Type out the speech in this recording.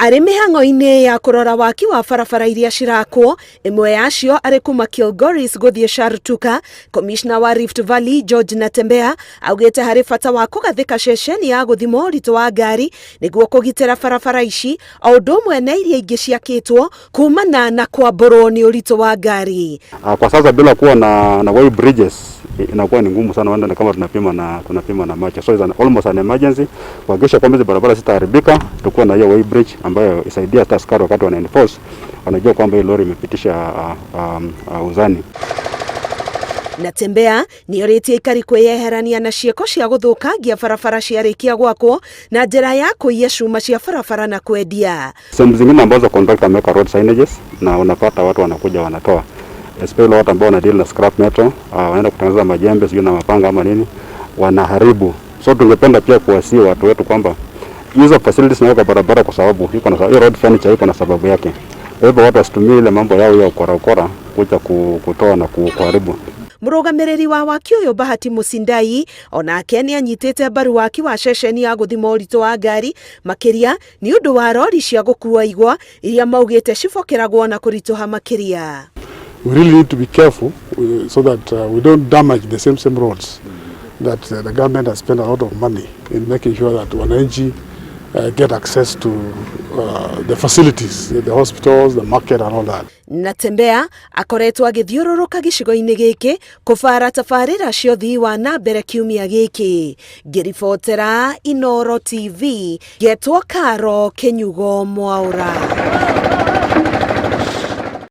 Arĩ mĩhang'o-inĩ ya kũrora waki wa barabara iria cirakwo, ĩmwe yacio arĩ kuma Kilgoris gũthiĩ Shartuka, komishna wa Rift Valley George Natembeya augĩte harĩ bata wa kũgathĩka ceceni ya gũthima ũritũ wa ngari nĩguo kũgitĩra barabara ici o ũndũ ũmwe na iria ingĩ ciakĩtwo kumana na kwambũrwo nĩ ũritũ wa ngari. Kwa sasa bila kuwa na way bridges inakuwa ni ngumu sana, wanda kama tunapima na macho, so it's almost an emergency kuhakikisha kwamba hizo barabara zitaharibika, tukuwa na hiyo way bridge ambayo isaidia hata askari wakati wana enforce wanajua kwamba hii lori imepitisha uzani. Natembeya nĩorĩtie aikari kwĩyeherania na ciĩko cia gũthũkangia barabara ciarĩkia gwakwo na njĩra ya kũiya cuma cia barabara na kwendia. Sehemu zingine ambazo contractor ameweka road signages na unapata watu wanakuja wanatoa, especially watu ambao wana deal na scrap metal, wanaenda kutengeneza majembe sio na mapanga ama nini, wanaharibu. So tungependa pia kuwasii watu wetu kwamba hizo facilities na barabara kwa sababu iko na road furniture iko na sababu yake. Kwa hivyo watu wasitumie ile mambo yao ya ukora kuja kutoa na kuharibu. Mũrũgamĩrĩri wa waki ũyũ Bahati Mũsindai onake nĩ anyitĩte mbaru waki wa ceceni ya gũthima ũritũ wa ngari makĩria nĩ ũndũ wa rori cia gũkua igwa iria maugĩte cibokeragwo na kũritũha makĩria. We really need to be careful so that we don't damage the same roads that the government has spent a lot of money in making sure that wananchi get access to the facilities, the hospitals, the market and all that. Natembeya akoretwo agĩthiũrũrũka gĩcigo-inĩ gĩkĩ kũbara tabarĩra cia ũthii wa na mbere kiumia gĩkĩ. Ngĩribotera Inooro TV, ngetwo Karo Kenyugo Mwaũra.